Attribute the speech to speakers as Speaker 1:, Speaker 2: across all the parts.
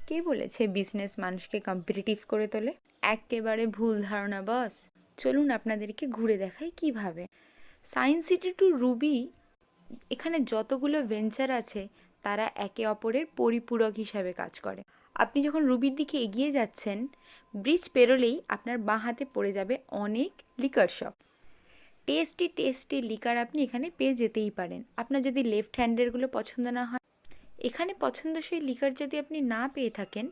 Speaker 1: কে বলেছে বিজনেস মানুষকে কম্পিটিটিভ করে তোলে? একেবারে ভুল ধারণা বস। চলুন আপনাদেরকে ঘুরে দেখাই কিভাবে। সায়েন্স সিটি টু রুবি, এখানে যতগুলো ভেঞ্চার আছে তারা একে অপরের পরিপূরক হিসাবে কাজ করে। আপনি যখন রুবির দিকে এগিয়ে যাচ্ছেন, ব্রিজ পেরোলেই আপনার বাঁ হাতে পড়ে যাবে অনেক liquor shop. Tasty tasty liquor আপনি এখানে পেয়ে যেতেই পারেন। আপনার যদি লেফট হ্যান্ডেরগুলো পছন্দ না হয়, এখানে পছন্দসই লিকার যদি আপনি না পেয়ে থাকেন,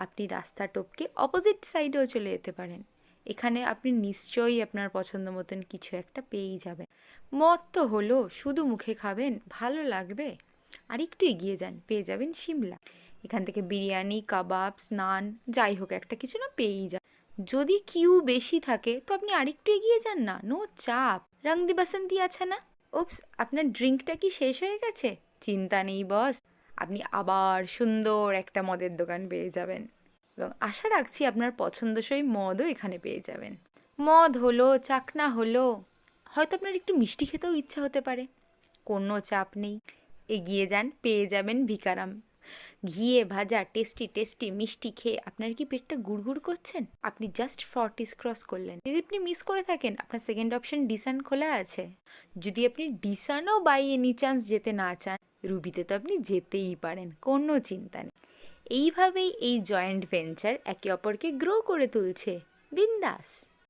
Speaker 1: আপনি রাস্তা টপকে অপোজিট সাইডেও চলে যেতে পারেন। এখানে আপনি নিশ্চয়ই আপনার পছন্দ মতন কিছু একটা পেয়েই যাবেন। মদ তো হলো, শুধু মুখে খাবেন, ভালো লাগবে? আর একটু এগিয়ে যান, পেয়ে যাবেন সিমলা। এখান থেকে বিরিয়ানি, কাবাব, নান, যাই হোক একটা কিছু না পেয়েই যান। যদি কিউ বেশি থাকে তো আপনি আরেকটু এগিয়ে যান না, নো চাপ। রং দি বাসন্তী আছে না? ওপস, আপনার ড্রিঙ্কটা কি শেষ হয়ে গেছে? চিন্তা নেই বস, আপনি আবার সুন্দর একটা মদের দোকান পেয়ে যাবেন এবং আশা রাখছি আপনার পছন্দসই মদও এখানে পেয়ে যাবেন। মদ হলো, চাকনা হলো, হয়তো আপনার একটু মিষ্টি খেতেও ইচ্ছা হতে পারে, কোনো চাপ নেই। এগিয়ে যান, পেয়ে যাবেন ভিকারাম। ঘিয়ে ভাজা টেস্টি টেস্টি মিষ্টি খেয়ে আপনার কি পেটটা গুড়গুড় করছেন? আপনি জাস্ট 40 ক্রস করলেন। যদি আপনি মিস করে থাকেন, আপনার সেকেন্ড অপশন ডিসান খোলা আছে। যদি আপনি ডিসানও বাই এনি চান্স যেতে না চান, রুবিতে তো আপনি যেতেই পারেন, কোনো চিন্তা নেই। এইভাবেই এই জয়েন্ট ভেঞ্চার একে অপরকে গ্রো করে তুলছে। বিন্দাস।